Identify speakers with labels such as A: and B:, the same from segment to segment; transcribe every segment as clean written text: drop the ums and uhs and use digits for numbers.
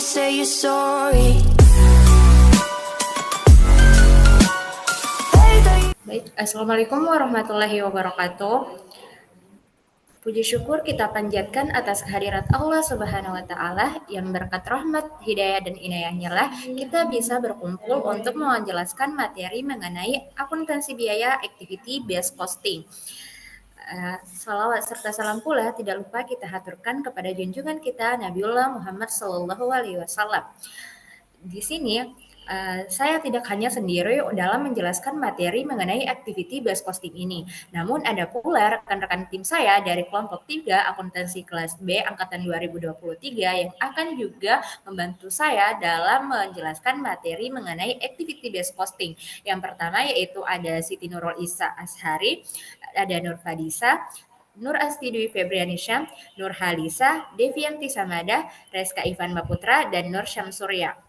A: say you're sorry.
B: Baik, Assalamualaikum warahmatullahi wabarakatuh. Puji syukur kita panjatkan atas kehadirat Allah Subhanahu wa Ta'ala yang berkat rahmat, hidayah, dan inayahnya lah kita bisa berkumpul untuk menjelaskan materi mengenai akuntansi biaya activity based costing. Salawat serta salam pula tidak lupa kita haturkan kepada junjungan kita Nabiullah Muhammad Sallallahu Alaihi Wasallam. Di sini saya tidak hanya sendiri dalam menjelaskan materi mengenai activity based costing ini, namun ada pula rekan-rekan tim saya dari kelompok 3 akuntansi kelas B angkatan 2023 yang akan juga membantu saya dalam menjelaskan materi mengenai activity based costing. Yang pertama yaitu ada Siti Nurul Isa Ashari, ada Nur Fadisa, Nur Astidwi Febrianisha, Nur Halisa, Devianti Samada, Reska Ivan Maputra, dan Nur Syamsurya.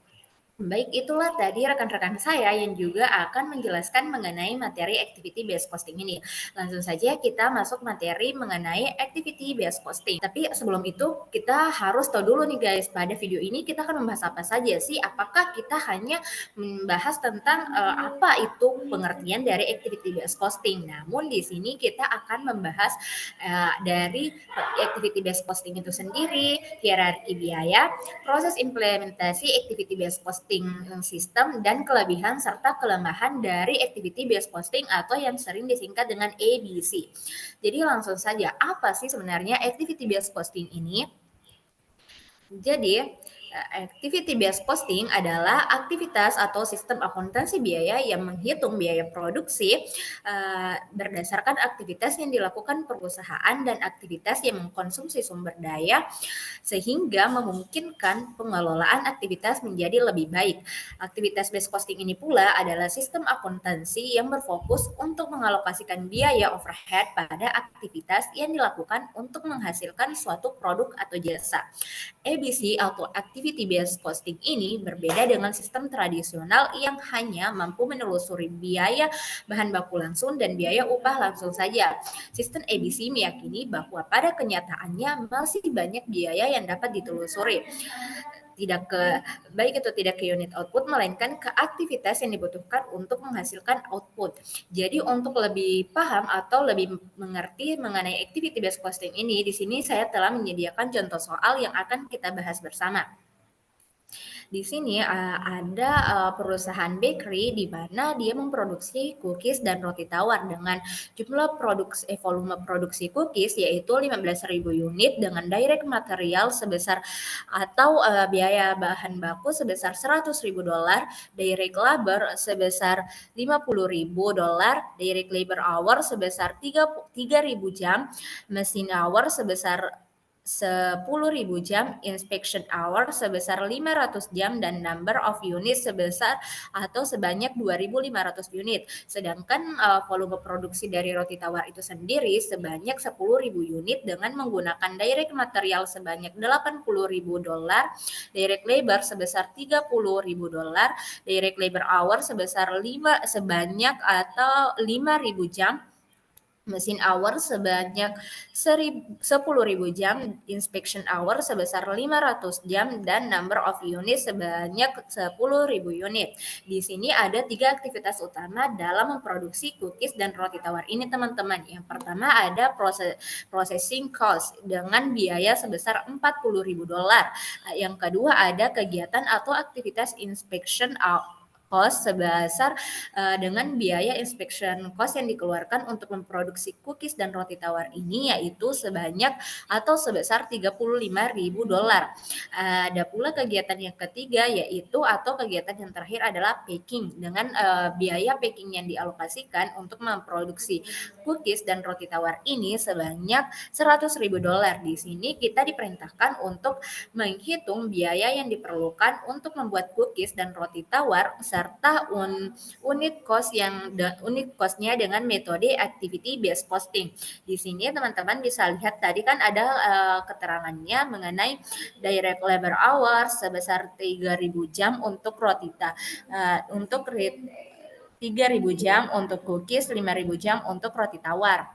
B: Baik, itulah tadi rekan-rekan saya yang juga akan menjelaskan mengenai materi activity based costing ini. Langsung saja kita masuk materi mengenai activity based costing. Tapi sebelum itu kita harus tahu dulu nih guys, pada video ini kita akan membahas apa saja sih? Apakah kita hanya membahas tentang apa itu pengertian dari activity based costing? Namun di sini kita akan membahas dari activity based costing itu sendiri, hierarki biaya, proses implementasi activity based costing sistem, dan kelebihan serta kelemahan dari activity based costing atau yang sering disingkat dengan ABC. Jadi langsung saja, apa sih sebenarnya activity based costing ini? Jadi, activity based costing adalah aktivitas atau sistem akuntansi biaya yang menghitung biaya produksi berdasarkan aktivitas yang dilakukan perusahaan dan aktivitas yang mengkonsumsi sumber daya sehingga memungkinkan pengelolaan aktivitas menjadi lebih baik. Aktivitas based costing ini pula adalah sistem akuntansi yang berfokus untuk mengalokasikan biaya overhead pada aktivitas yang dilakukan untuk menghasilkan suatu produk atau jasa. ABC atau activity based costing ini berbeda dengan sistem tradisional yang hanya mampu menelusuri biaya bahan baku langsung dan biaya upah langsung saja. Sistem ABC meyakini bahwa pada kenyataannya masih banyak biaya yang dapat ditelusuri. Baik itu tidak ke unit output melainkan ke aktivitas yang dibutuhkan untuk menghasilkan output. Jadi untuk lebih paham atau lebih mengerti mengenai activity based costing ini, di sini saya telah menyediakan contoh soal yang akan kita bahas bersama. Di sini ada perusahaan bakery di mana dia memproduksi cookies dan roti tawar dengan jumlah volume produksi cookies yaitu 15.000 unit dengan direct material sebesar atau biaya bahan baku sebesar $100.000, direct labor sebesar $50.000, direct labor hour sebesar 3.000 jam, mesin hour sebesar 10.000 jam, inspection hour sebesar 500 jam, dan number of units sebesar atau sebanyak 2.500 unit. Sedangkan volume produksi dari roti tawar itu sendiri sebanyak 10.000 unit dengan menggunakan direct material sebanyak $80.000, direct labor sebesar $30.000, direct labor hour sebanyak atau 5.000 jam, mesin hour sebanyak 10.000 jam, inspection hour sebesar 500 jam, dan number of unit sebanyak 10.000 unit. Di sini ada 3 aktivitas utama dalam memproduksi cookies dan roti tawar ini teman-teman. Yang pertama ada processing cost dengan biaya sebesar $40.000. Yang kedua ada kegiatan atau aktivitas inspection cost sebesar dengan biaya inspection cost yang dikeluarkan untuk memproduksi cookies dan roti tawar ini yaitu sebanyak atau sebesar $35.000. Ada pula kegiatan yang ketiga yaitu atau kegiatan yang terakhir adalah packing dengan biaya packing yang dialokasikan untuk memproduksi cookies dan roti tawar ini sebanyak $100.000. Di sini kita diperintahkan untuk menghitung biaya yang diperlukan untuk membuat cookies dan roti tawar serta unit cost-nya dengan metode activity based costing. Di sini teman-teman bisa lihat tadi kan ada keterangannya mengenai direct labor hour sebesar 3.000 jam untuk untuk 3.000 jam untuk cookies, 5.000 jam untuk roti tawar.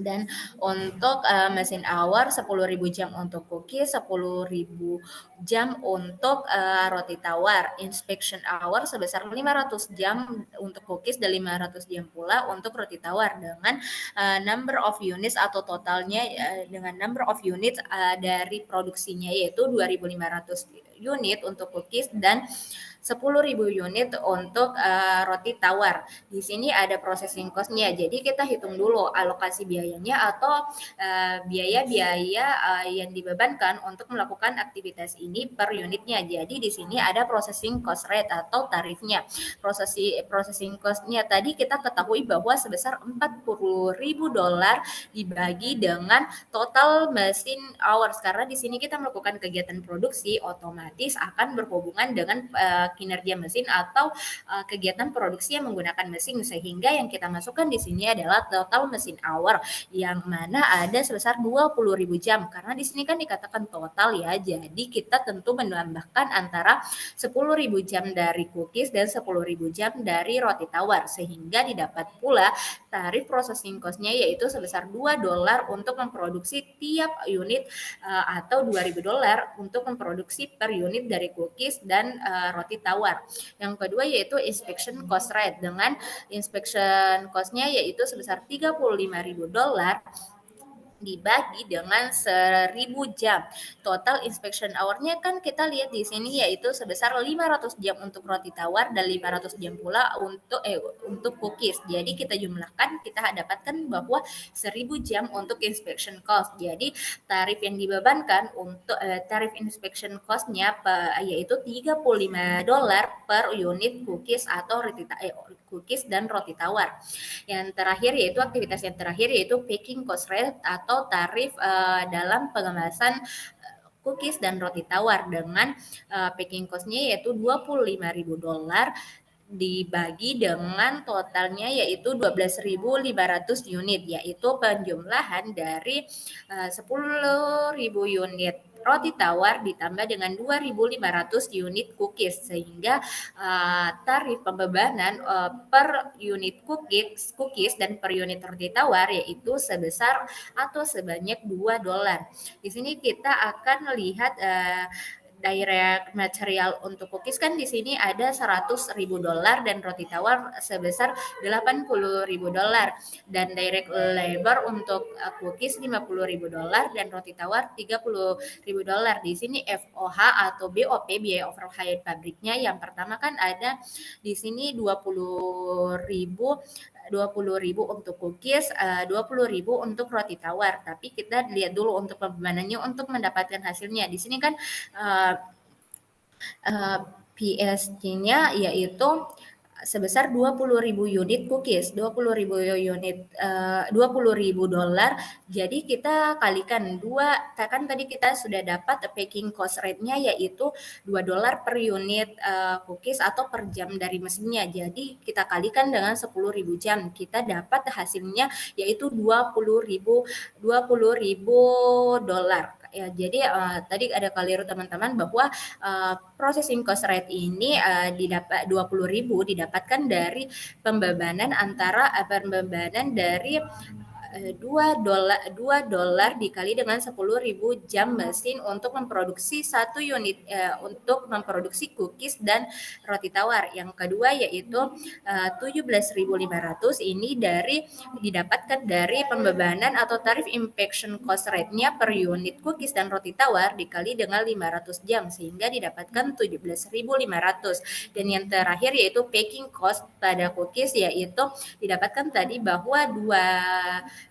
B: Dan untuk mesin hour 10.000 jam untuk cookies, 10.000 jam untuk roti tawar. Inspection hour sebesar 500 jam untuk cookies dan 500 jam pula untuk roti tawar dengan number of units atau totalnya dengan number of units dari produksinya yaitu 2.500 unit untuk cookies dan 10.000 unit untuk roti tawar. Di sini ada processing cost-nya. Jadi kita hitung dulu alokasi biayanya atau biaya-biaya yang dibebankan untuk melakukan aktivitas ini per unitnya. Jadi di sini ada processing cost rate atau tarifnya. Processing cost-nya tadi kita ketahui bahwa sebesar $40.000 dibagi dengan total mesin hours, karena di sini kita melakukan kegiatan produksi otomatis akan berhubungan dengan kinerja mesin atau kegiatan produksi yang menggunakan mesin, sehingga yang kita masukkan di sini adalah total mesin hour yang mana ada sebesar 20.000 jam, karena di sini kan dikatakan total ya, jadi kita tentu menambahkan antara 10.000 jam dari cookies dan 10.000 jam dari roti tawar, sehingga didapat pula tarif processing cost-nya yaitu sebesar $2 untuk memproduksi tiap unit atau $2.000 untuk memproduksi per unit dari cookies dan roti tawar. Yang kedua yaitu inspection cost rate, dengan inspection cost-nya yaitu sebesar $35.000 dibagi dengan 1.000 jam. Total inspection hour-nya kan kita lihat di sini yaitu sebesar 500 jam untuk roti tawar dan 500 jam pula untuk cookies. Jadi kita jumlahkan, kita dapatkan bahwa 1.000 jam untuk inspection cost. Jadi tarif yang dibebankan untuk tarif inspection cost-nya yaitu $35 per unit cookies atau cookies dan roti tawar. Yang terakhir yaitu aktivitas yang terakhir yaitu packing cost rate atau tarif dalam pengemasan cookies dan roti tawar dengan packing cost-nya yaitu $25.000 dibagi dengan totalnya yaitu 12.500 unit, yaitu penjumlahan dari 10.000 unit roti tawar ditambah dengan 2.500 unit cookies, sehingga tarif pembebanan per unit cookies dan per unit roti tawar yaitu sebesar atau sebanyak $2. Di sini kita akan melihat direct material untuk cookies kan di sini ada $100.000 dan roti tawar sebesar $80.000, dan direct labor untuk cookies $50.000 dan roti tawar $30.000. Di sini FOH atau BOP, biaya overhead pabriknya yang pertama kan ada di sini 20.000 untuk cookies, 20.000 untuk roti tawar. Tapi kita lihat dulu untuk pembebanannya untuk mendapatkan hasilnya. Di sini kan PSG-nya yaitu sebesar 20.000 unit cookies, 20.000 unit, $20.000. Jadi kita kalikan 2, kan tadi kita sudah dapat packing cost rate-nya yaitu $2 per unit cookies atau per jam dari mesinnya. Jadi kita kalikan dengan 10.000 jam, kita dapat hasilnya yaitu $20.000. Ya, jadi tadi ada keliru teman-teman bahwa processing cost rate ini didapat 20.000 didapatkan dari pembebanan dari $2 dikali dengan 10.000 jam mesin untuk memproduksi satu unit untuk memproduksi cookies dan roti tawar. Yang kedua yaitu 17.500 ini didapatkan dari pembebanan atau tarif inspection cost rate-nya per unit cookies dan roti tawar dikali dengan 500 jam sehingga didapatkan 17.500. Dan yang terakhir yaitu packing cost pada cookies yaitu didapatkan tadi bahwa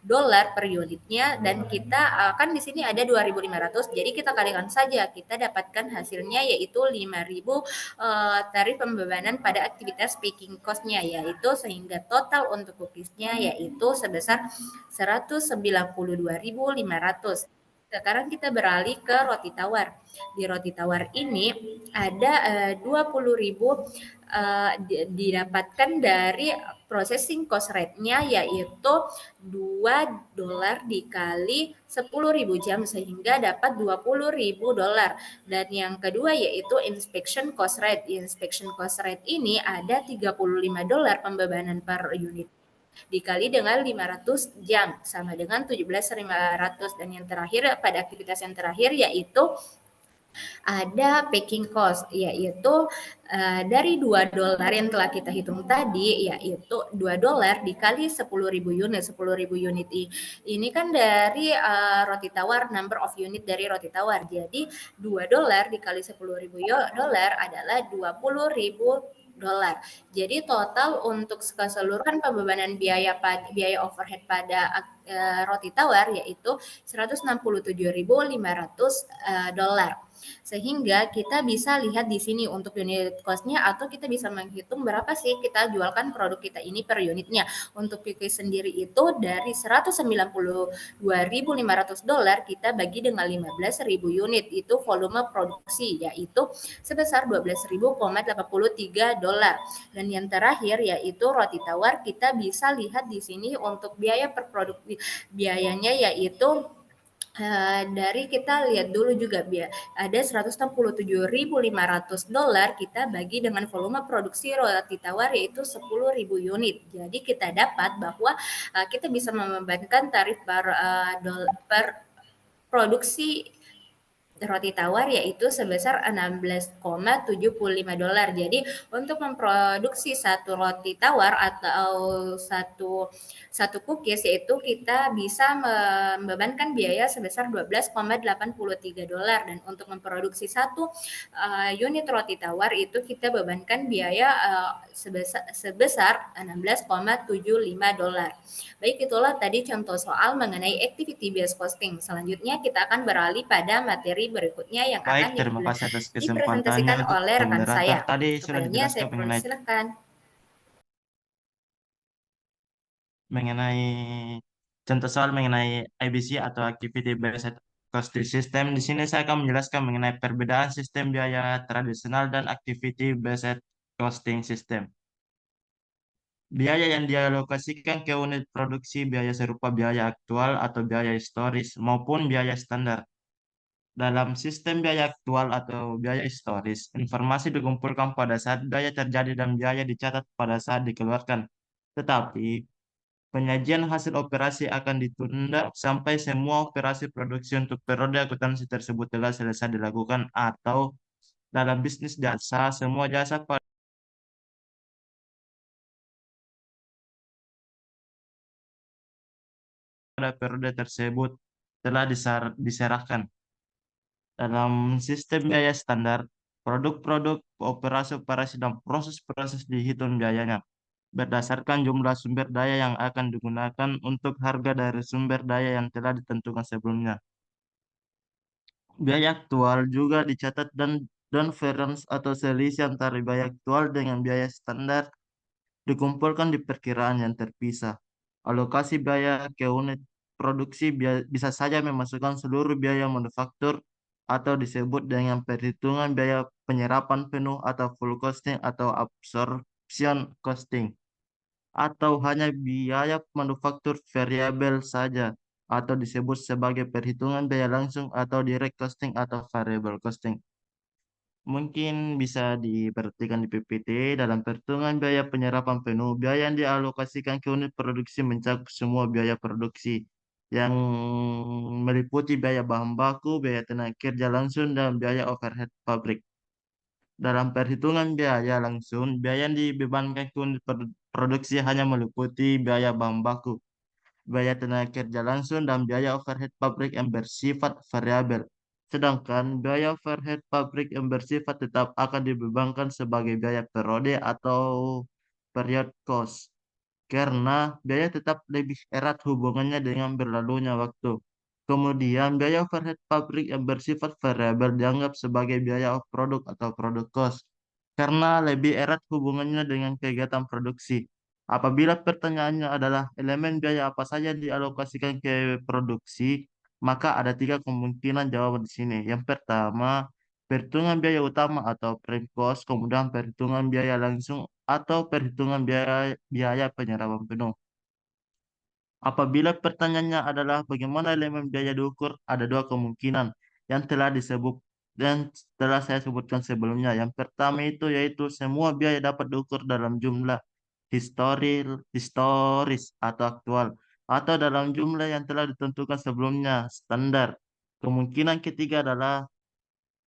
B: $2 per unitnya, dan kita kan di sini ada 2.500, jadi kita kalikan saja, kita dapatkan hasilnya yaitu 5.000 tarif pembebanan pada aktivitas packing cost-nya, yaitu sehingga total untuk cookies-nya yaitu sebesar 192.500. Sekarang kita beralih ke roti tawar. Di roti tawar ini ada 20.000 didapatkan dari processing cost rate-nya yaitu $2 dikali 10.000 jam sehingga dapat $20.000. Dan yang kedua yaitu inspection cost rate. Inspection cost rate ini ada $35 pembebanan per unit dikali dengan 500 jam sama dengan 17.500. Dan yang terakhir, pada aktivitas yang terakhir yaitu ada packing cost, yaitu dari $2 yang telah kita hitung tadi, yaitu $2 dikali 10.000 unit. 10.000 unit ini kan dari roti tawar, number of unit dari roti tawar. Jadi $2 dikali 10.000 dolar adalah $20.000. Jadi total untuk keseluruhan pembebanan biaya overhead pada roti tawar yaitu $167.500. Sehingga kita bisa lihat di sini untuk unit cost-nya, atau kita bisa menghitung berapa sih kita jualkan produk kita ini per unitnya. Untuk Kiki sendiri itu dari $192.500 kita bagi dengan 15.000 unit, itu volume produksi, yaitu sebesar $12.083. Dan yang terakhir yaitu roti tawar, kita bisa lihat di sini untuk biaya per produk biayanya yaitu dari kita lihat dulu juga ada $167.500 kita bagi dengan volume produksi roti tawar yaitu 10.000 unit. Jadi kita dapat bahwa kita bisa membebankan tarif per produksi roti tawar yaitu sebesar $16,75. Jadi untuk memproduksi satu roti tawar atau satu cookies yaitu kita bisa membebankan biaya sebesar $12,83. Dan untuk memproduksi satu unit roti tawar itu kita bebankan biaya sebesar $16,75. Baik, itulah tadi contoh soal mengenai activity based costing. Selanjutnya kita akan beralih pada materi berikutnya yang
A: Baik,
B: akan
A: terima kasih atas kesempatannya
B: dipresentasikan
A: untuk
B: oleh rekan
A: moderator.
B: saya.
A: Tadi sudah
B: Kepadanya
A: dijelaskan
B: saya persilakan.
A: mengenai contoh soal mengenai IBC atau Activity Based Costing System. Di sini saya akan menjelaskan mengenai perbedaan sistem biaya tradisional dan Activity Based Costing System. Biaya yang dialokasikan ke unit produksi biaya serupa biaya aktual atau biaya historis maupun biaya standar. Dalam sistem biaya aktual atau biaya historis, informasi dikumpulkan pada saat biaya terjadi dan biaya dicatat pada saat dikeluarkan. Tetapi, penyajian hasil operasi akan ditunda sampai semua operasi produksi untuk periode akuntansi tersebut telah selesai dilakukan, atau dalam bisnis jasa, semua jasa pada periode tersebut telah diserahkan. Dalam sistem biaya standar, produk-produk, operasi-operasi, dan proses-proses dihitung biayanya berdasarkan jumlah sumber daya yang akan digunakan untuk harga dari sumber daya yang telah ditentukan sebelumnya. Biaya aktual juga dicatat dan variance atau selisih antara biaya aktual dengan biaya standar dikumpulkan di perkiraan yang terpisah. Alokasi biaya ke unit produksi bisa saja memasukkan seluruh biaya manufaktur atau disebut dengan perhitungan biaya penyerapan penuh atau full costing atau absorption costing, atau hanya biaya manufaktur variabel saja atau disebut sebagai perhitungan biaya langsung atau direct costing atau variable costing. Mungkin bisa diperhatikan di PPT dalam perhitungan biaya penyerapan penuh, biaya yang dialokasikan ke unit produksi mencakup semua biaya produksi yang meliputi biaya bahan baku, biaya tenaga kerja langsung, dan biaya overhead pabrik. Dalam perhitungan biaya langsung, biaya yang dibebankan ke unit produksi hanya meliputi biaya bahan baku, biaya tenaga kerja langsung, dan biaya overhead pabrik yang bersifat variabel. Sedangkan biaya overhead pabrik yang bersifat tetap akan dibebankan sebagai biaya periode atau period cost, karena biaya tetap lebih erat hubungannya dengan berlalunya waktu. Kemudian, biaya overhead pabrik yang bersifat variabel dianggap sebagai biaya of product atau product cost, karena lebih erat hubungannya dengan kegiatan produksi. Apabila pertanyaannya adalah elemen biaya apa saja yang dialokasikan ke produksi, maka ada tiga kemungkinan jawaban di sini. Yang pertama, perhitungan biaya utama atau prime cost, kemudian perhitungan biaya langsung atau perhitungan biaya penyerapan penuh. Apabila pertanyaannya adalah bagaimana elemen biaya diukur, ada dua kemungkinan yang telah disebut dan telah saya sebutkan sebelumnya. Yang pertama itu yaitu semua biaya dapat diukur dalam jumlah, historis atau aktual, atau dalam jumlah yang telah ditentukan sebelumnya, standar. Kemungkinan ketiga adalah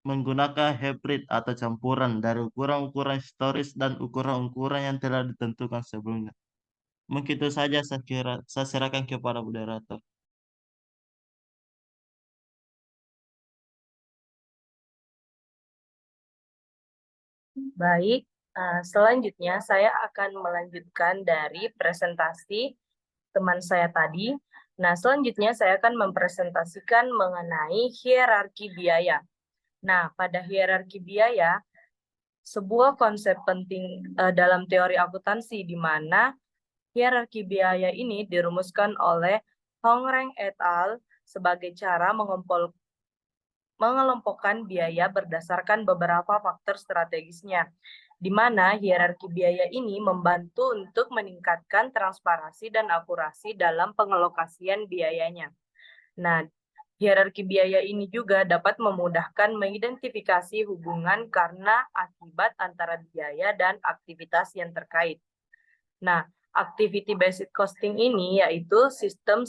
A: menggunakan hybrid atau campuran dari ukuran-ukuran historis dan ukuran-ukuran yang telah ditentukan sebelumnya. Mungkin itu saja saya kira. Saya serahkan kepada moderator.
C: Baik, selanjutnya saya akan melanjutkan dari presentasi teman saya tadi. Nah, selanjutnya saya akan mempresentasikan mengenai hierarki biaya. Nah, pada hierarki biaya, sebuah konsep penting dalam teori akuntansi di mana hierarki biaya ini dirumuskan oleh Hongreng et al. Sebagai cara mengelompokkan biaya berdasarkan beberapa faktor strategisnya, di mana hierarki biaya ini membantu untuk meningkatkan transparansi dan akurasi dalam pengalokasian biayanya. Nah, hierarki biaya ini juga dapat memudahkan mengidentifikasi hubungan karena akibat antara biaya dan aktivitas yang terkait. Nah, activity based costing ini yaitu sistem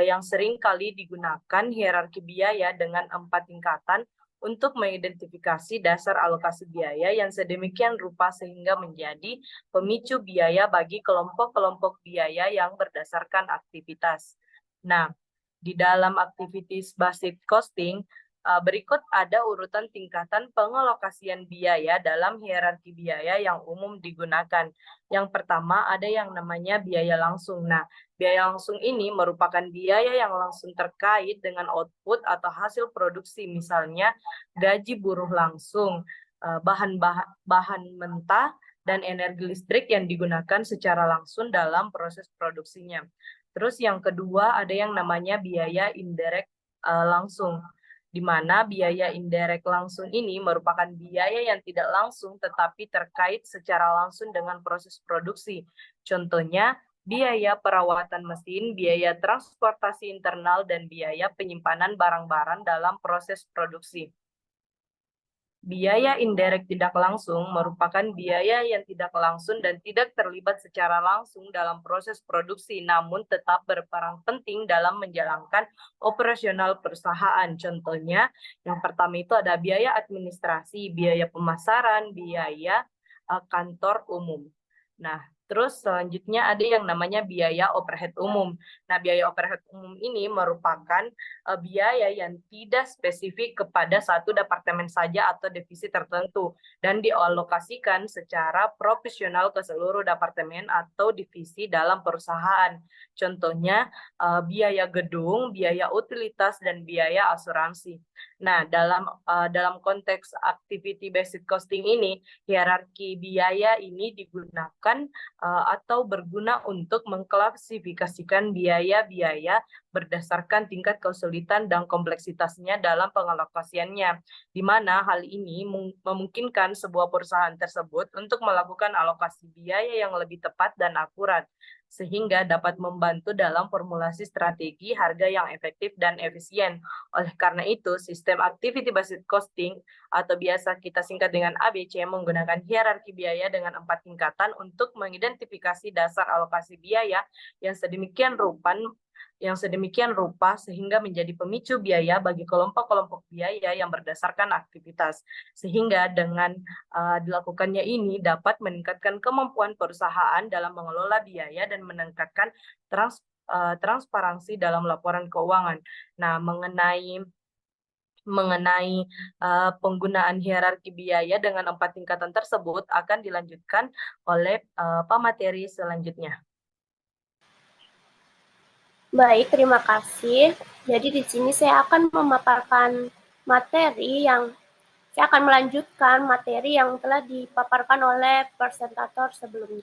C: yang sering kali digunakan hierarki biaya dengan 4 tingkatan untuk mengidentifikasi dasar alokasi biaya yang sedemikian rupa sehingga menjadi pemicu biaya bagi kelompok-kelompok biaya yang berdasarkan aktivitas. Nah, di dalam activities based costing, berikut ada urutan tingkatan pengalokasian biaya dalam hierarki biaya yang umum digunakan. Yang pertama ada yang namanya biaya langsung. Nah, biaya langsung ini merupakan biaya yang langsung terkait dengan output atau hasil produksi, misalnya gaji buruh langsung, bahan mentah, dan energi listrik yang digunakan secara langsung dalam proses produksinya. Terus yang kedua ada yang namanya biaya indirect langsung, di mana biaya indirect langsung ini merupakan biaya yang tidak langsung tetapi terkait secara langsung dengan proses produksi. Contohnya, biaya perawatan mesin, biaya transportasi internal, dan biaya penyimpanan barang-barang dalam proses produksi. Biaya indirect tidak langsung merupakan biaya yang tidak langsung dan tidak terlibat secara langsung dalam proses produksi, namun tetap berperan penting dalam menjalankan operasional perusahaan. Contohnya, yang pertama itu ada biaya administrasi, biaya pemasaran, biaya kantor umum. Nah, terus selanjutnya ada yang namanya biaya overhead umum. Nah, biaya overhead umum ini merupakan biaya yang tidak spesifik kepada satu departemen saja atau divisi tertentu dan dialokasikan secara proporsional ke seluruh departemen atau divisi dalam perusahaan. Contohnya biaya gedung, biaya utilitas, dan biaya asuransi. Nah, dalam konteks activity based costing ini, hierarki biaya ini digunakan atau berguna untuk mengklasifikasikan biaya-biaya berdasarkan tingkat kesulitan dan kompleksitasnya dalam pengalokasiannya, di mana hal ini memungkinkan sebuah perusahaan tersebut untuk melakukan alokasi biaya yang lebih tepat dan akurat, sehingga dapat membantu dalam formulasi strategi harga yang efektif dan efisien. Oleh karena itu, sistem activity based costing atau biasa kita singkat dengan ABC menggunakan hierarki biaya dengan 4 tingkatan untuk mengidentifikasi dasar alokasi biaya yang sedemikian rupa sehingga menjadi pemicu biaya bagi kelompok-kelompok biaya yang berdasarkan aktivitas. Sehingga dengan dilakukannya ini dapat meningkatkan kemampuan perusahaan dalam mengelola biaya dan meningkatkan transparansi dalam laporan keuangan. Nah, mengenai penggunaan hierarki biaya dengan 4 tingkatan tersebut akan dilanjutkan oleh pemateri selanjutnya.
D: Baik, terima kasih. Jadi di sini saya akan memaparkan saya akan melanjutkan materi yang telah dipaparkan oleh presentator sebelumnya.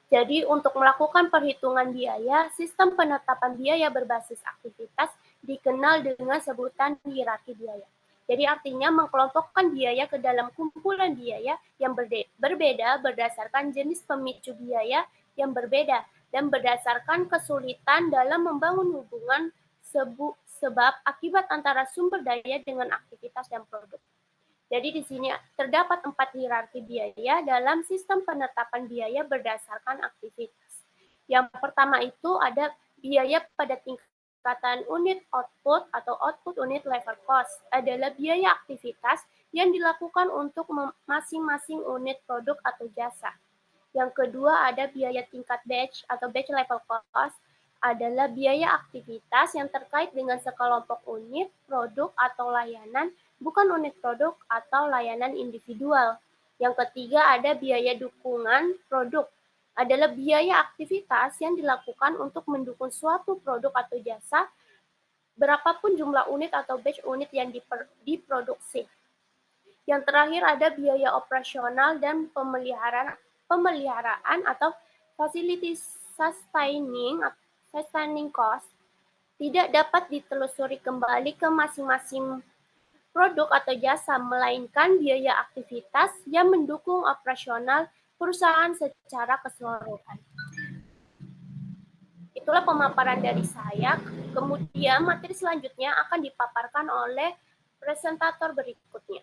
D: Jadi untuk melakukan perhitungan biaya, sistem penetapan biaya berbasis aktivitas dikenal dengan sebutan hierarki biaya. Jadi artinya mengkelompokkan biaya ke dalam kumpulan biaya yang berbeda berdasarkan jenis pemicu biaya yang berbeda dan berdasarkan kesulitan dalam membangun hubungan sebab akibat antara sumber daya dengan aktivitas dan produk. Jadi di sini terdapat 4 hierarki biaya dalam sistem penetapan biaya berdasarkan aktivitas. Yang pertama itu ada biaya pada tingkatan unit output atau output unit level cost, adalah biaya aktivitas yang dilakukan untuk masing-masing unit produk atau jasa. Yang kedua ada biaya tingkat batch atau batch level cost, adalah biaya aktivitas yang terkait dengan sekelompok unit, produk, atau layanan, bukan unit produk atau layanan individual. Yang ketiga ada biaya dukungan produk, adalah biaya aktivitas yang dilakukan untuk mendukung suatu produk atau jasa, berapapun jumlah unit atau batch unit yang diproduksi. Yang terakhir ada biaya operasional dan pemeliharaan atau facility sustaining cost, tidak dapat ditelusuri kembali ke masing-masing produk atau jasa, melainkan biaya aktivitas yang mendukung operasional perusahaan secara keseluruhan. Itulah pemaparan dari saya. Kemudian materi selanjutnya akan dipaparkan oleh presentator berikutnya.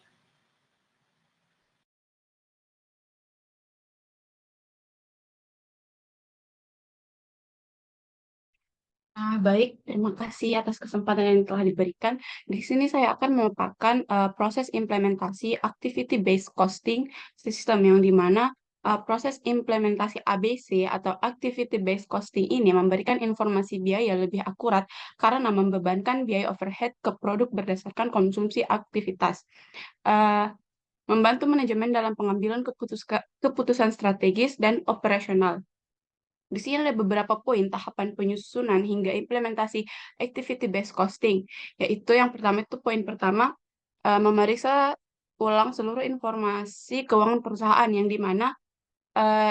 E: Baik, terima kasih atas kesempatan yang telah diberikan. Di sini saya akan memaparkan proses implementasi activity-based costing system yang dimana proses implementasi ABC atau activity-based costing ini memberikan informasi biaya lebih akurat karena membebankan biaya overhead ke produk berdasarkan konsumsi aktivitas. Membantu manajemen dalam pengambilan keputusan strategis dan operasional. Di sini ada beberapa poin tahapan penyusunan hingga implementasi activity-based costing, yaitu yang pertama itu poin pertama, memeriksa ulang seluruh informasi keuangan perusahaan yang dimana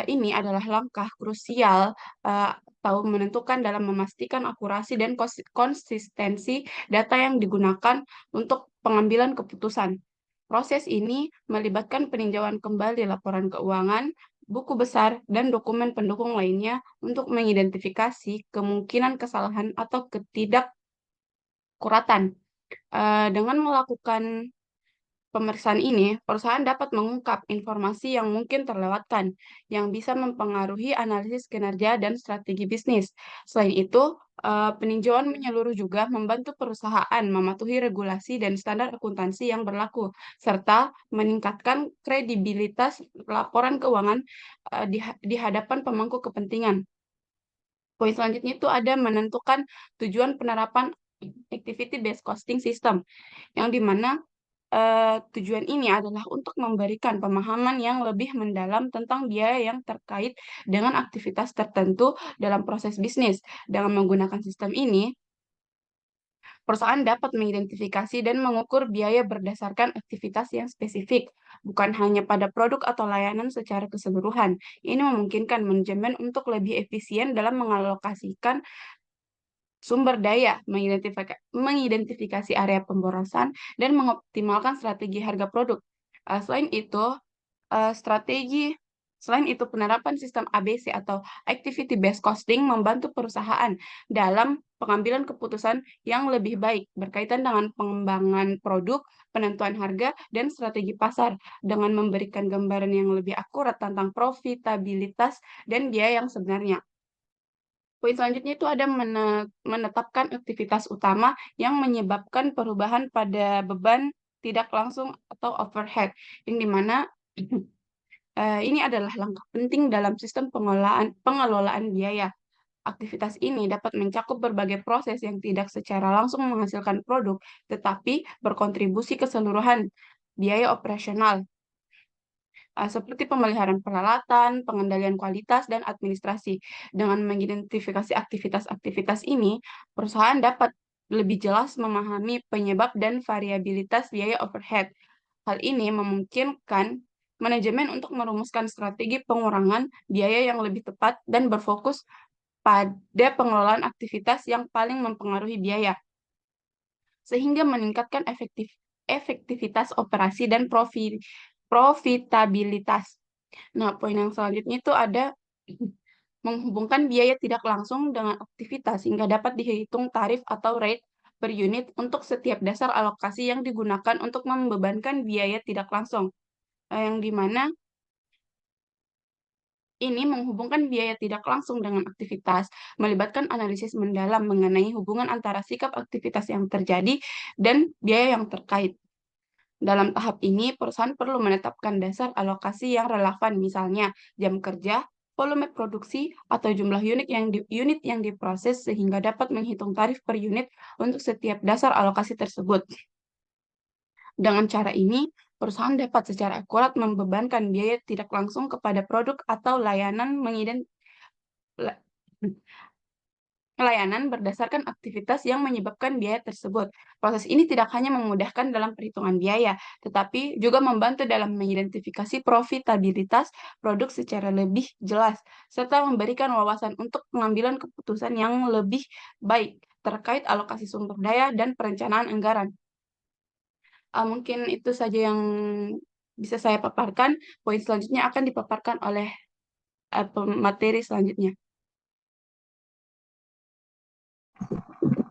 E: ini adalah langkah krusial atau menentukan dalam memastikan akurasi dan konsistensi data yang digunakan untuk pengambilan keputusan. Proses ini melibatkan peninjauan kembali laporan keuangan, buku besar, dan dokumen pendukung lainnya untuk mengidentifikasi kemungkinan kesalahan atau ketidakakuratan. Dengan melakukan pemeriksaan ini, perusahaan dapat mengungkap informasi yang mungkin terlewatkan, yang bisa mempengaruhi analisis kinerja dan strategi bisnis. Selain itu, peninjauan menyeluruh juga membantu perusahaan mematuhi regulasi dan standar akuntansi yang berlaku, serta meningkatkan kredibilitas laporan keuangan di hadapan pemangku kepentingan. Poin selanjutnya itu ada menentukan tujuan penerapan activity-based costing system, yang dimana tujuan ini adalah untuk memberikan pemahaman yang lebih mendalam tentang biaya yang terkait dengan aktivitas tertentu dalam proses bisnis. Dengan menggunakan sistem ini, perusahaan dapat mengidentifikasi dan mengukur biaya berdasarkan aktivitas yang spesifik, bukan hanya pada produk atau layanan secara keseluruhan. Ini memungkinkan manajemen untuk lebih efisien dalam mengalokasikan sumber daya, mengidentifikasi area pemborosan, dan mengoptimalkan strategi harga produk. Selain itu, penerapan sistem ABC atau Activity-Based Costing membantu perusahaan dalam pengambilan keputusan yang lebih baik berkaitan dengan pengembangan produk, penentuan harga, dan strategi pasar, dengan memberikan gambaran yang lebih akurat tentang profitabilitas dan biaya yang sebenarnya. Poin selanjutnya itu ada menetapkan aktivitas utama yang menyebabkan perubahan pada beban tidak langsung atau overhead, yang dimana ini adalah langkah penting dalam sistem pengelolaan biaya. Aktivitas ini dapat mencakup berbagai proses yang tidak secara langsung menghasilkan produk, tetapi berkontribusi keseluruhan biaya operasional, seperti pemeliharaan peralatan, pengendalian kualitas, dan administrasi. Dengan mengidentifikasi aktivitas-aktivitas ini, perusahaan dapat lebih jelas memahami penyebab dan variabilitas biaya overhead. Hal ini memungkinkan manajemen untuk merumuskan strategi pengurangan biaya yang lebih tepat dan berfokus pada pengelolaan aktivitas yang paling mempengaruhi biaya, sehingga meningkatkan efektivitas operasi dan profitabilitas. Nah, poin yang selanjutnya itu ada menghubungkan biaya tidak langsung dengan aktivitas sehingga dapat dihitung tarif atau rate per unit untuk setiap dasar alokasi yang digunakan untuk membebankan biaya tidak langsung, yang dimana ini menghubungkan biaya tidak langsung dengan aktivitas, melibatkan analisis mendalam mengenai hubungan antara sikap aktivitas yang terjadi dan biaya yang terkait. Dalam tahap ini, perusahaan perlu menetapkan dasar alokasi yang relevan, misalnya jam kerja, volume produksi, atau jumlah unit yang diproses sehingga dapat menghitung tarif per unit untuk setiap dasar alokasi tersebut. Dengan cara ini, perusahaan dapat secara akurat membebankan biaya tidak langsung kepada produk atau layanan berdasarkan aktivitas yang menyebabkan biaya tersebut. Proses ini tidak hanya memudahkan dalam perhitungan biaya, tetapi juga membantu dalam mengidentifikasi profitabilitas produk secara lebih jelas, serta memberikan wawasan untuk pengambilan keputusan yang lebih baik terkait alokasi sumber daya dan perencanaan anggaran. Mungkin itu saja yang bisa saya paparkan. Poin selanjutnya akan dipaparkan oleh materi selanjutnya.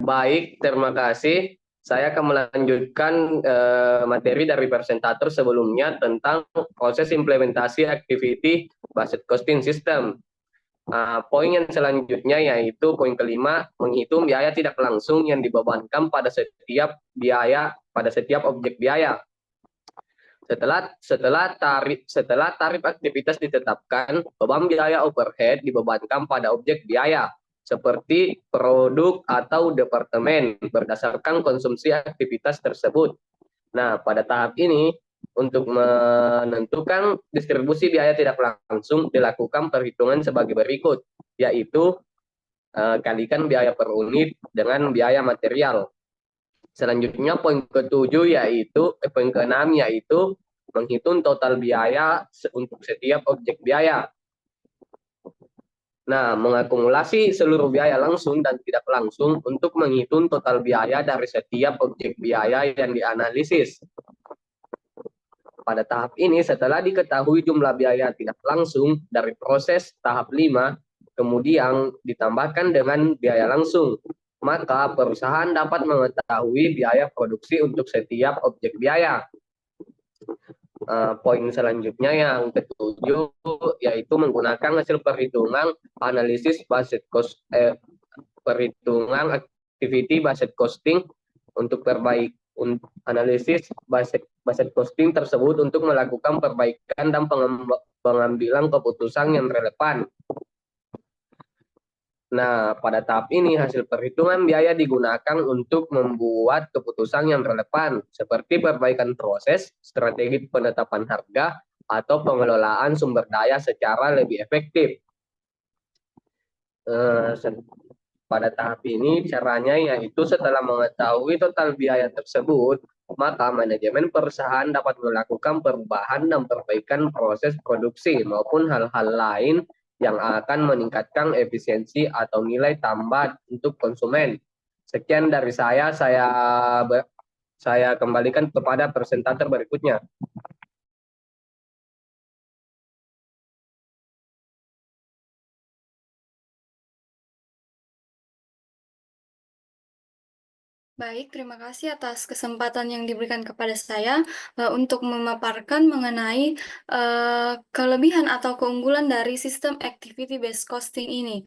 F: Baik, terima kasih. Saya akan melanjutkan materi dari presentator sebelumnya tentang proses implementasi activity based costing system. Poin yang selanjutnya yaitu poin kelima, menghitung biaya tidak langsung yang dibebankan pada setiap objek biaya. Setelah tarif aktivitas ditetapkan, beban biaya overhead dibebankan pada objek biaya seperti produk atau departemen berdasarkan konsumsi aktivitas tersebut. Nah, pada tahap ini untuk menentukan distribusi biaya tidak langsung dilakukan perhitungan sebagai berikut, yaitu kalikan biaya per unit dengan biaya material. Selanjutnya poin poin keenam yaitu menghitung total biaya untuk setiap objek biaya. Nah, mengakumulasi seluruh biaya langsung dan tidak langsung untuk menghitung total biaya dari setiap objek biaya yang dianalisis. Pada tahap ini, setelah diketahui jumlah biaya tidak langsung dari proses tahap 5, kemudian ditambahkan dengan biaya langsung, maka perusahaan dapat mengetahui biaya produksi untuk setiap objek biaya. Poin selanjutnya yang ketujuh yaitu menggunakan hasil perhitungan analisis perhitungan activity based costing untuk analisis based costing tersebut untuk melakukan perbaikan dan pengambilan keputusan yang relevan. Nah, pada tahap ini hasil perhitungan biaya digunakan untuk membuat keputusan yang relevan, seperti perbaikan proses, strategi penetapan harga, atau pengelolaan sumber daya secara lebih efektif. Pada tahap ini caranya yaitu setelah mengetahui total biaya tersebut, maka manajemen perusahaan dapat melakukan perubahan dan perbaikan proses produksi maupun hal-hal lain yang akan meningkatkan efisiensi atau nilai tambah untuk konsumen. Sekian dari saya kembalikan kepada presentator berikutnya.
G: Baik, terima kasih atas kesempatan yang diberikan kepada saya untuk memaparkan mengenai kelebihan atau keunggulan dari sistem activity based costing ini.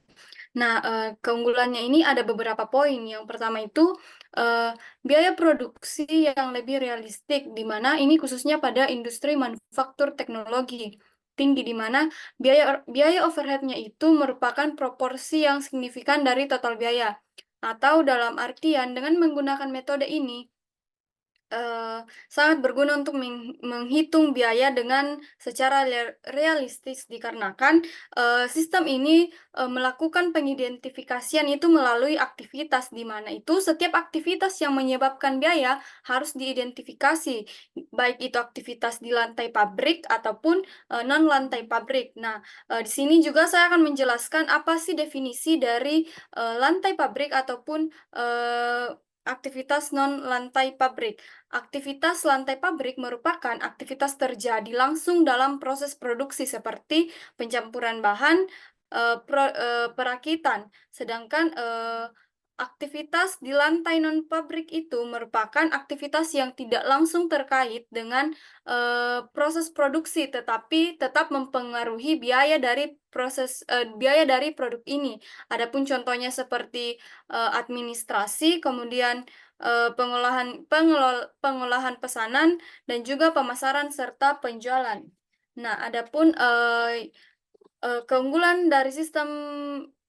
G: Nah, keunggulannya ini ada beberapa poin. Yang pertama itu biaya produksi yang lebih realistik, di mana ini khususnya pada industri manufaktur teknologi tinggi, di mana biaya overhead-nya itu merupakan proporsi yang signifikan dari total biaya. Atau dalam artian dengan menggunakan metode ini sangat berguna untuk menghitung biaya dengan secara realistis dikarenakan sistem ini melakukan pengidentifikasian itu melalui aktivitas, di mana itu setiap aktivitas yang menyebabkan biaya harus diidentifikasi, baik itu aktivitas di lantai pabrik ataupun non lantai pabrik. Nah, di sini juga saya akan menjelaskan apa sih definisi dari lantai pabrik ataupun aktivitas non-lantai pabrik. Aktivitas lantai pabrik merupakan aktivitas terjadi langsung dalam proses produksi seperti pencampuran bahan, perakitan. Sedangkan aktivitas di lantai non-pabrik itu merupakan aktivitas yang tidak langsung terkait dengan proses produksi, tetapi tetap mempengaruhi biaya dari biaya dari produk ini. Adapun contohnya seperti administrasi, kemudian pengolahan pesanan, dan juga pemasaran serta penjualan. Nah, adapun keunggulan dari sistem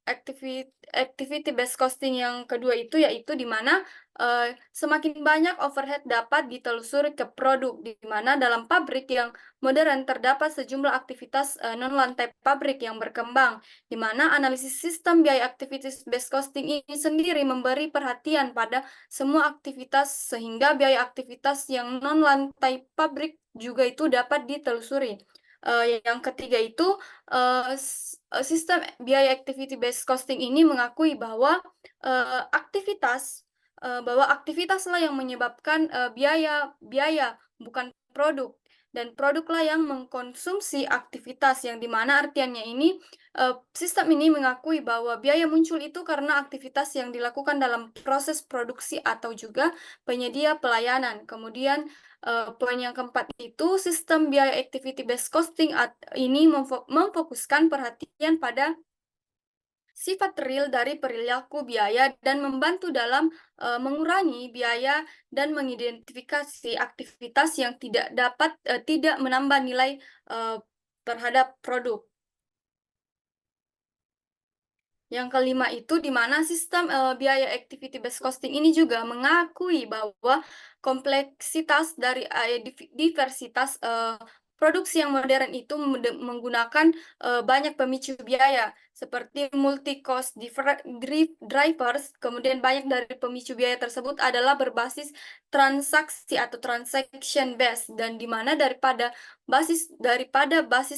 G: activity based costing yang kedua itu yaitu di mana semakin banyak overhead dapat ditelusuri ke produk, di mana dalam pabrik yang modern terdapat sejumlah aktivitas non-lantai pabrik yang berkembang, di mana analisis sistem biaya activities based costing ini sendiri memberi perhatian pada semua aktivitas sehingga biaya aktivitas yang non-lantai pabrik juga itu dapat ditelusuri. Yang ketiga itu sistem biaya activity based costing ini mengakui bahwa aktivitaslah yang menyebabkan biaya bukan produk, dan produklah yang mengkonsumsi aktivitas, yang dimana artiannya ini sistem ini mengakui bahwa biaya muncul itu karena aktivitas yang dilakukan dalam proses produksi atau juga penyedia pelayanan. Kemudian poin yang keempat itu sistem biaya activity based costing ini memfokuskan perhatian pada sifat real dari perilaku biaya dan membantu dalam mengurangi biaya dan mengidentifikasi aktivitas yang tidak menambah nilai terhadap produk. Yang kelima itu di mana sistem biaya activity based costing ini juga mengakui bahwa kompleksitas dari diversitas produksi yang modern itu menggunakan banyak pemicu biaya seperti multi cost drivers. Kemudian banyak dari pemicu biaya tersebut adalah berbasis transaksi atau transaction based, dan di mana daripada basis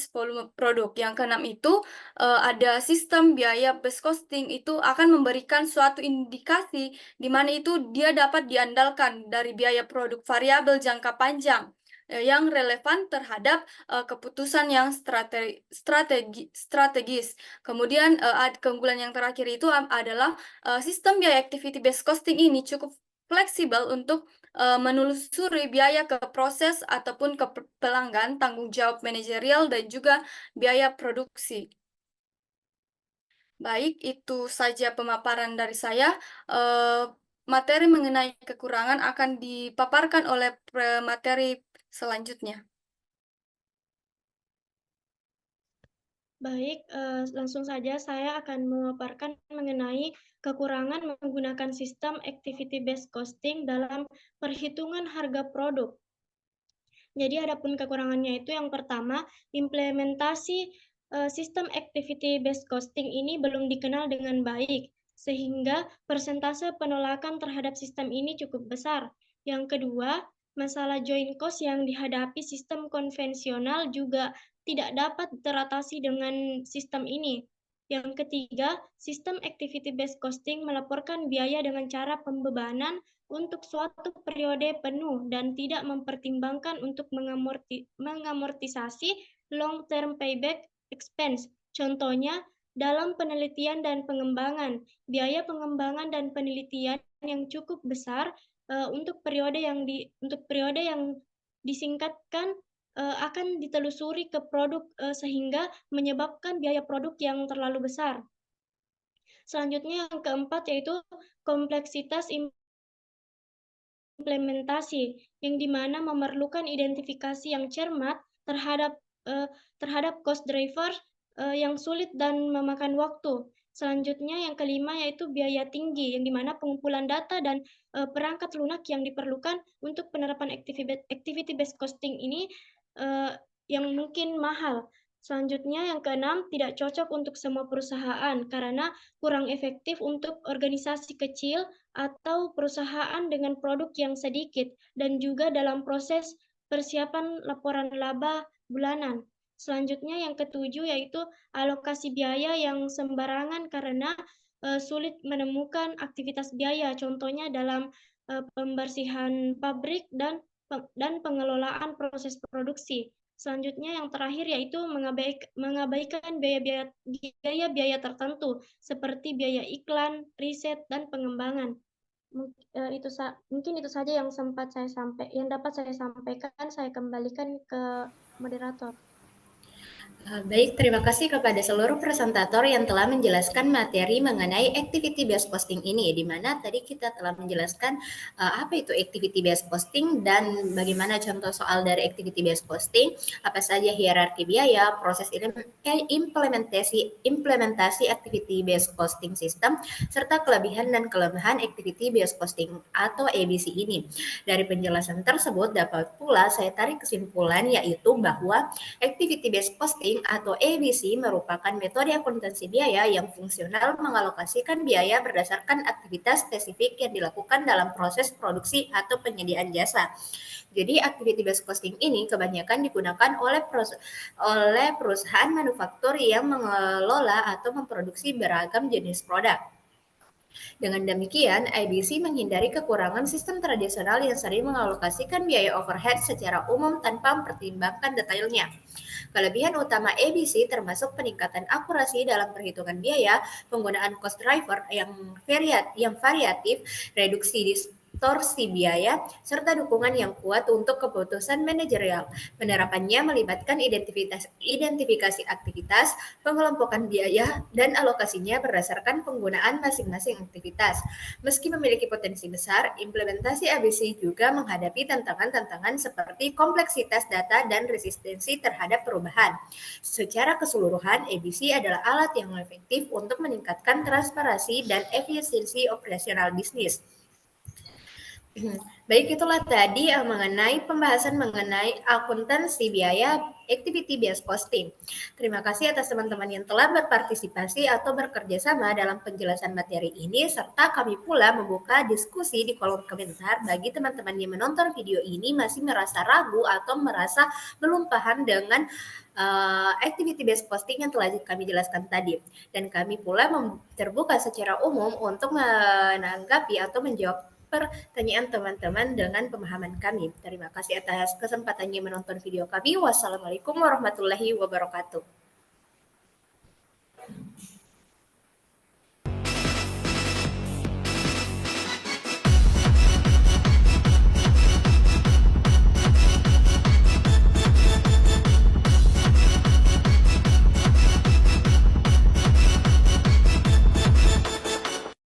G: volume produk. Yang keenam itu ada sistem biaya based costing itu akan memberikan suatu indikasi di mana itu dia dapat diandalkan dari biaya produk variabel jangka panjang yang relevan terhadap keputusan yang strategis. Kemudian keunggulan yang terakhir itu adalah sistem biaya activity based costing ini cukup fleksibel untuk menelusuri biaya ke proses ataupun ke pelanggan, tanggung jawab manajerial, dan juga biaya produksi. Baik, itu saja pemaparan dari saya. Materi mengenai kekurangan akan dipaparkan oleh materi selanjutnya.
H: Baik, langsung saja saya akan memaparkan mengenai kekurangan menggunakan sistem activity based costing dalam perhitungan harga produk. Jadi adapun kekurangannya itu yang pertama, implementasi sistem activity based costing ini belum dikenal dengan baik, sehingga persentase penolakan terhadap sistem ini cukup besar. Yang kedua, masalah joint cost yang dihadapi sistem konvensional juga tidak dapat teratasi dengan sistem ini. Yang ketiga, sistem activity based costing melaporkan biaya dengan cara pembebanan untuk suatu periode penuh dan tidak mempertimbangkan untuk mengamortisasi long term payback expense. Contohnya, dalam penelitian dan pengembangan, biaya pengembangan dan penelitian yang cukup besar untuk periode yang disingkatkan akan ditelusuri ke produk sehingga menyebabkan biaya produk yang terlalu besar. Selanjutnya yang keempat yaitu kompleksitas implementasi, yang dimana memerlukan identifikasi yang cermat terhadap cost driver yang sulit dan memakan waktu. Selanjutnya yang kelima yaitu biaya tinggi, yang dimana pengumpulan data dan perangkat lunak yang diperlukan untuk penerapan activity based costing ini yang mungkin mahal. Selanjutnya yang keenam, tidak cocok untuk semua perusahaan karena kurang efektif untuk organisasi kecil atau perusahaan dengan produk yang sedikit, dan juga dalam proses persiapan laporan laba bulanan. Selanjutnya yang ketujuh yaitu alokasi biaya yang sembarangan karena sulit menemukan aktivitas biaya, contohnya dalam pembersihan pabrik dan pengelolaan proses produksi. Selanjutnya yang terakhir yaitu mengabaikan biaya-biaya tertentu seperti biaya iklan, riset, dan pengembangan. Mungkin itu saja yang dapat saya sampaikan. Saya kembalikan ke moderator.
B: Baik, terima kasih kepada seluruh presentator yang telah menjelaskan materi mengenai activity based posting ini, di mana tadi kita telah menjelaskan apa itu activity based posting dan bagaimana contoh soal dari activity based posting, apa saja hierarki biaya, proses implementasi activity based posting system, serta kelebihan dan kelemahan activity based posting atau ABC ini. Dari penjelasan tersebut dapat pula saya tarik kesimpulan yaitu bahwa activity based posting atau ABC merupakan metode akuntansi biaya yang fungsional mengalokasikan biaya berdasarkan aktivitas spesifik yang dilakukan dalam proses produksi atau penyediaan jasa. Jadi activity based costing ini kebanyakan digunakan oleh perusahaan manufaktur yang mengelola atau memproduksi beragam jenis produk. Dengan demikian, ABC menghindari kekurangan sistem tradisional yang sering mengalokasikan biaya overhead secara umum tanpa mempertimbangkan detailnya. Kelebihan utama ABC termasuk peningkatan akurasi dalam perhitungan biaya, penggunaan cost driver yang variatif, reduksi distorsi biaya, serta dukungan yang kuat untuk keputusan manajerial. Penerapannya melibatkan identifikasi aktivitas, pengelompokan biaya, dan alokasinya berdasarkan penggunaan masing-masing aktivitas. Meski memiliki potensi besar, implementasi ABC juga menghadapi tantangan-tantangan seperti kompleksitas data dan resistensi terhadap perubahan. Secara keseluruhan, ABC adalah alat yang efektif untuk meningkatkan transparansi dan efisiensi operasional bisnis. Baik, itulah tadi pembahasan mengenai akuntansi biaya activity based costing. Terima kasih atas teman-teman yang telah berpartisipasi atau bekerja sama dalam penjelasan materi ini, serta kami pula membuka diskusi di kolom komentar bagi teman-teman yang menonton video ini masih merasa ragu atau merasa belum paham dengan activity based costing yang telah kami jelaskan tadi. Dan kami pula terbuka secara umum untuk menanggapi atau menjawab pertanyaan teman-teman dengan pemahaman kami. Terima kasih atas kesempatannya menonton video kami. Wassalamualaikum warahmatullahi wabarakatuh.